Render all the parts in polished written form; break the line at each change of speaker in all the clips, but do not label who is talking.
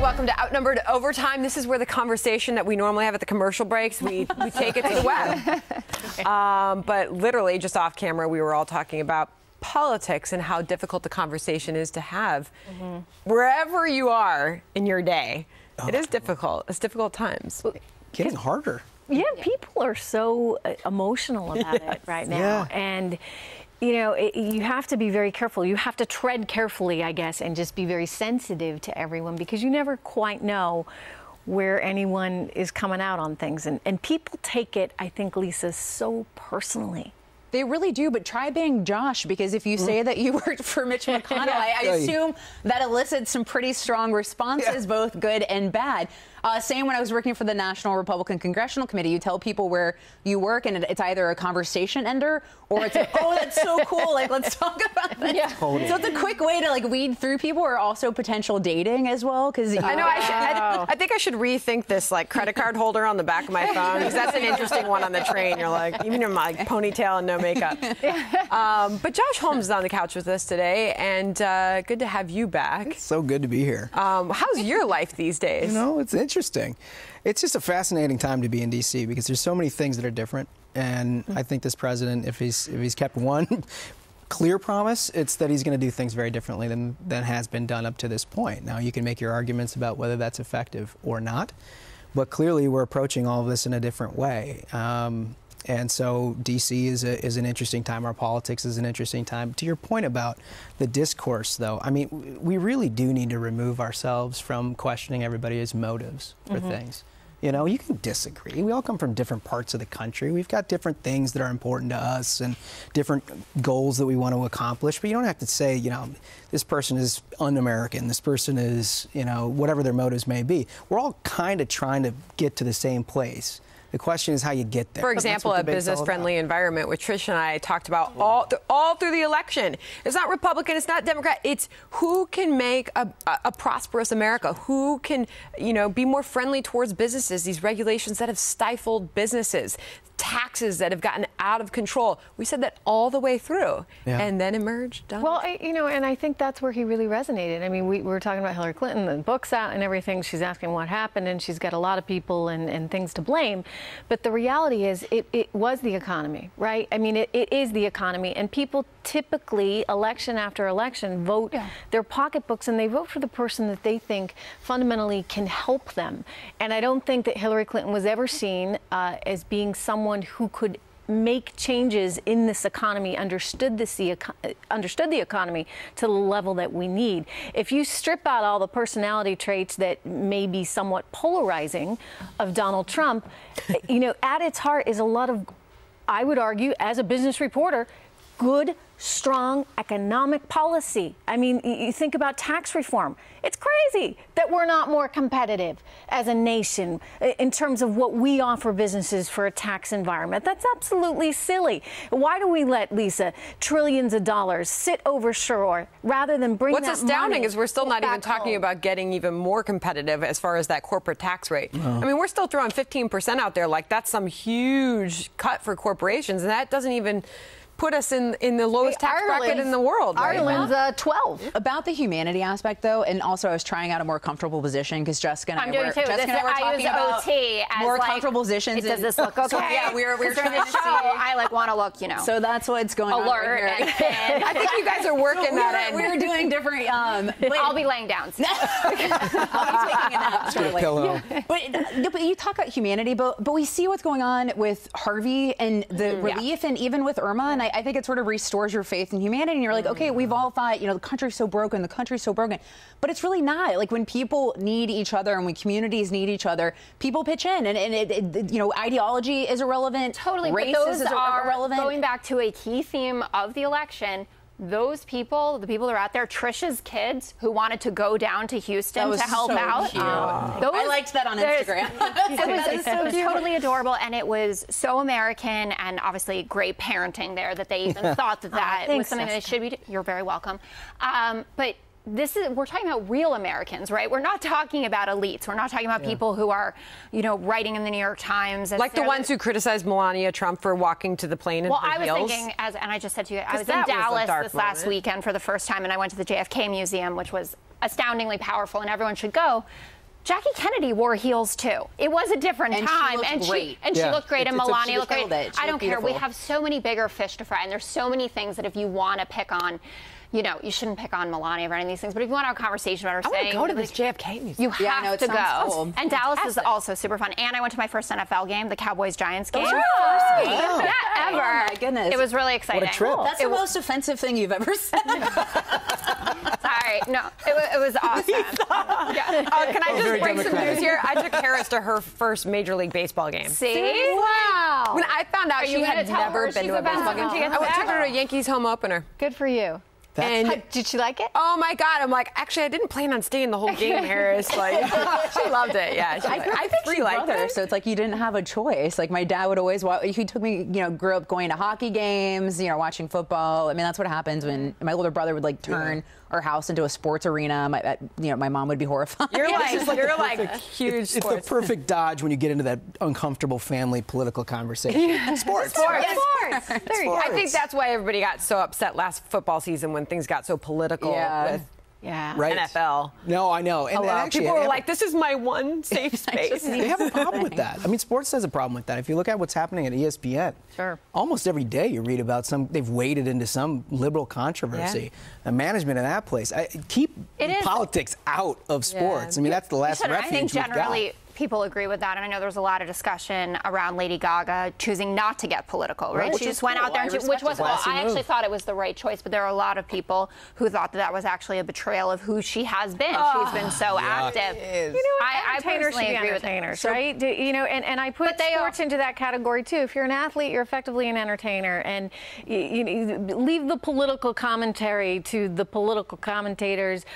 welcome to Outnumbered Overtime. This is where the conversation that we normally have at the commercial breaks, we take it to the web. But literally, just off camera, we were all talking about politics and how difficult the conversation is to have. Wherever you are in your day, it is difficult. It's difficult times.
Getting harder.
Yeah, people are so emotional about it right now. And you know, you have to be very careful. You have to tread carefully, I guess, and just be very sensitive to everyone, because you never quite know where anyone is coming out on things. And people take it, I think, Lisa, so personally.
They really do, but try being Josh, because if you say that you worked for Mitch McConnell, I assume that elicits some pretty strong responses, both good and bad. Same when I was working for the National Republican Congressional Committee. You tell people where you work, and it's either a conversation ender or it's like, oh, that's so cool, like, let's talk about that. Totally. So it's a quick way to, like, weed through people, or also potential dating as well. Because
I know I think I should rethink this, like, credit card holder on the back of my phone, because that's an interesting one on the train. You're like, even in my ponytail and no makeup. But Josh Holmes is on the couch with us today, and good to have you back.
It's so good to be here.
How's your life these days?
You know, it's interesting. It's just a fascinating time to be in D.C. because there's so many things that are different. And I think this president, if he's kept one clear promise, it's that he's going to do things very differently than has been done up to this point. Now, you can make your arguments about whether that's effective or not, but clearly we're approaching all of this in a different way. And so D.C. is an interesting time. Our politics is an interesting time. To your point about the discourse, though, I mean, we really do need to remove ourselves from questioning everybody's motives for things. You know, you can disagree. We all come from different parts of the country. We've got different things that are important to us and different goals that we want to accomplish. But you don't have to say, you know, this person is un-American, this person is, you know, whatever their motives may be. We're all kind of trying to get to the same place. The question is how you get there.
For example, a business-friendly environment, which Trish and I talked about all through the election. It's not Republican, it's not Democrat. It's who can make a prosperous America, who can, you know, be more friendly towards businesses, these regulations that have stifled businesses, taxes that have gotten out of control. We said that all the way through, and then emerged.
Well, you know, and I think that's where he really resonated. I mean, we were talking about Hillary Clinton, the book's out and everything. She's asking what happened, and she's got a lot of people and things to blame. But the reality is it was the economy, right? I mean, it is the economy. And people typically, election after election, vote their pocketbooks, and they vote for the person that they think fundamentally can help them. And I don't think that Hillary Clinton was ever seen as being someone who could make changes in this economy, understood the economy to the level that we need. If you strip out all the personality traits that may be somewhat polarizing of Donald Trump, you know, at its heart is a lot of, I would argue, as a business reporter, good, strong economic policy. I mean, you think about tax reform. It's crazy that we're not more competitive as a nation in terms of what we offer businesses for a tax environment. That's absolutely silly. Why do we let, Lisa, trillions of dollars sit offshore rather than bring that money?
What's astounding is we're still not even talking about getting even more competitive as far as that corporate tax rate. I mean, we're still throwing 15% out there like that's some huge cut for corporations, and that doesn't even put us in the lowest tax bracket in the world.
Ireland's 12.
About the humanity aspect, though, and also I was trying out a more comfortable position because Jessica and I were talking about
OT as
more
like,
comfortable positions.
Does this look okay?
So, yeah, we were trying to see.
I like want to look, you know.
So that's what's going on right here.
I think you guys are working that in.
We were doing different.
I'll be laying down.
I'll be taking a nap shortly.
Pillow.
But you talk about humanity, but we see what's going on with Harvey and the relief, and even with Irma, and I think it sort of restores your faith in humanity. And you're like, okay, we've all thought, you know, the country's so broken, but it's really not. Like, when people need each other and when communities need each other, people pitch in, and it, you know, ideology is irrelevant.
Totally,
race
but those
is
are
irrelevant.
Going back to a key theme of the election. Those people, the people that are out there, Trish's kids who wanted to go down to Houston to help out.
Cute. I liked that on Instagram.
It was totally adorable, and it was so American, and obviously great parenting there that they even thought that was something that should be. You're very welcome. But we're talking about real Americans, right? We're not talking about elites. We're not talking about people who are, you know, writing in the New York Times.
Like the ones who criticized Melania Trump for walking to the plane in her heels.
I was thinking, and I just said to you, I was in Dallas this last weekend for the first time, and I went to the JFK Museum, which was astoundingly powerful, and everyone should go. Jackie Kennedy wore heels too. It was a different time,
and she
looked great, and Melania looked great.
I
don't care. We have so many bigger fish to fry, and there's so many things that if you want to pick on, you know, you shouldn't pick on Melania or any of these things. But if you want to have a conversation about her saying,
I want to go to this JFK museum.
You have to go.
Cool.
And Dallas is also super fun. And I went to my first NFL game, the Cowboys-Giants game.
First game?
Yeah, ever.
Oh my goodness.
It was really exciting.
What a trip.
That's the most offensive thing you've ever said.
Sorry, no, it was awesome.
Can I just break some news here? I took Harris to her first Major League Baseball game.
See?
Wow.
When I found out she had never been to a baseball game, I took her to a Yankees home opener.
Good for you.
And
did she like it?
oh my God! I'm like, actually, I didn't plan on staying the whole game, Harris. Like, she loved it. Yeah,
I think she liked her. So it's like you didn't have a choice. Like my dad would always watch. He took me, you know, grew up going to hockey games, you know, watching football. I mean, that's what happens when my older brother would like turn our house into a sports arena. My mom would be horrified.
You're like huge.
It's the perfect dodge when you get into that uncomfortable family political conversation. Sports.
I think that's why everybody got so upset last football season when things got so political with
Right.
NFL.
No, I know. And actually,
people were like, this is my one safe space.
They have a problem with that. I mean, sports has a problem with that. If you look at what's happening at ESPN, almost every day you read about they've waded into some liberal controversy. The management of that place. Keep politics out of sports. I mean, that's the last refuge
I think generally
we've got.
People agree with that, and I know there's a lot of discussion around Lady Gaga choosing not to get political, right? She just went out there, which was, well, I actually thought it was the right choice, but there are a lot of people who thought that was actually a betrayal of who she has been. She's been so active.
You know, I personally agree with entertainers, right? You know, and I put sports into that category too. If you're an athlete, you're effectively an entertainer, and you leave the political commentary to the political commentators.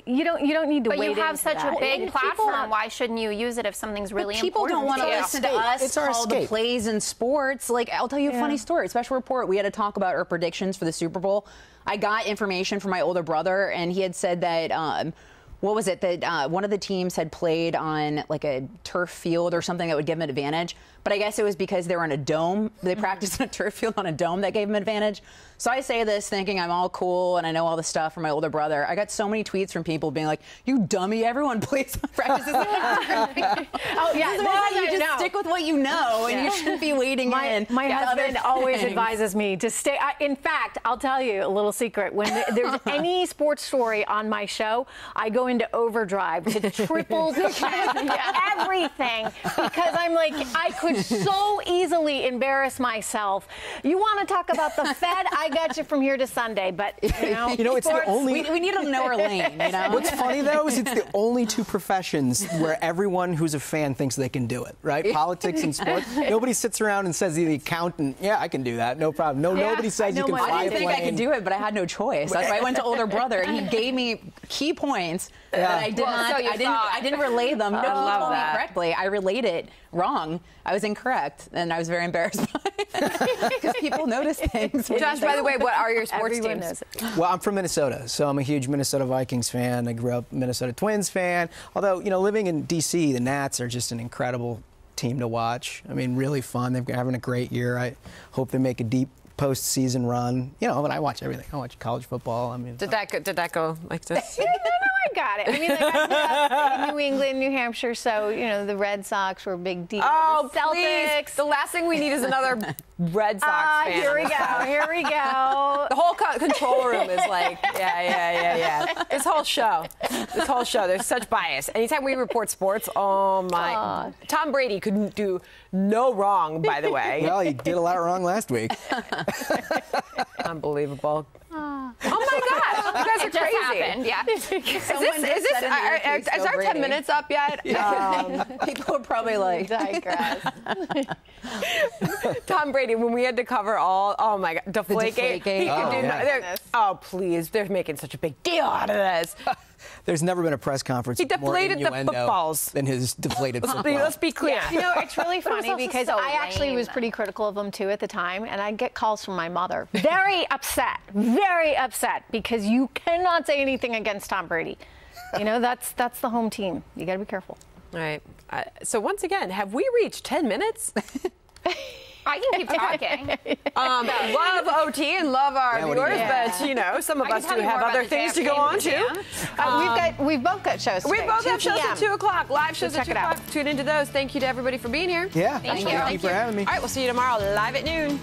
You don't need to.
But
wade
you have such a big platform. Why shouldn't you use it if something's really
people
important?
People don't want to listen to us call the plays in sports. Like, I'll tell you a funny story. Special report. We had to talk about our predictions for the Super Bowl. I got information from my older brother, and he had said that. What was it that one of the teams had played on like a turf field or something that would give them an advantage? But I guess it was because they were in a dome. They practiced on a turf field on a dome that gave them an advantage. So I say this thinking I'm all cool and I know all the stuff from my older brother. I got so many tweets from people being like, "You dummy! Everyone plays practices."
Oh yeah,
you just stick with what you know, and you shouldn't be wading in.
My husband always advises me to stay. In fact, I'll tell you a little secret. When there's any sports story on my show, I go into overdrive to triple check everything because I'm like, I could so easily embarrass myself. You want to talk about the Fed? I got you from here to Sunday, but you know
it's the only.
We need to know our lane. You know?
What's funny though is it's the only two professions where everyone who's a fan thinks they can do it. Right? Politics and sports. Nobody sits around and says the accountant, "Yeah, I can do that. No problem." Nobody says you can fly a plane.
I didn't think I could do it, but I had no choice. That's why I went to older brother, and he gave me key points that I did not. I didn't relay them. No, he told me correctly. I relayed it wrong. I was incorrect, and I was very embarrassed by it because people notice things.
Josh, by the way, what are your sports teams?
Well, I'm from Minnesota, so I'm a huge Minnesota Vikings fan. I grew up Minnesota Twins fan. Although, living in D.C., the Nats are just an incredible team to watch. I mean, really fun. They're having a great year. I hope they make a deep postseason run. But I watch everything. I watch college football. I mean,
did that go like this?
No, I got it. I mean, like, I grew up in New England, New Hampshire, so the Red Sox were a big deal.
Oh,
the Celtics.
Please. The last thing we need is another Red Sox fan.
Here we go. Here we go.
The whole control room is like, yeah. This whole show, there's such bias. Anytime we report sports, oh my. Tom Brady couldn't do no wrong, by the way.
Well, he did a lot wrong last week.
Unbelievable. Oh my gosh, you guys are crazy.
Happened. Yeah.
Is our 10 minutes up yet?
People are probably like,
digress.
Tom Brady, when we had to cover oh my God, Deflategate. Please, they're making such a big deal out of this.
There's never been a press conference
he deflated
more
the footballs
than his deflated football.
Let's be clear.
It's really funny because I actually was pretty critical of him too at the time, and I'd get calls from my mother, very upset because you cannot say anything against Tom Brady. That's the home team. You got to be careful.
All right. So once again, have we reached 10 minutes?
I can keep talking.
Love OT and love our viewers, but, you know, some of us do have other things to go on to.
We've both got shows today.
We both have shows at 2 o'clock. Live shows at 2 o'clock. Tune into those. Thank you to everybody for being here.
Yeah. Thank you for having me.
All right, we'll see you tomorrow live at noon.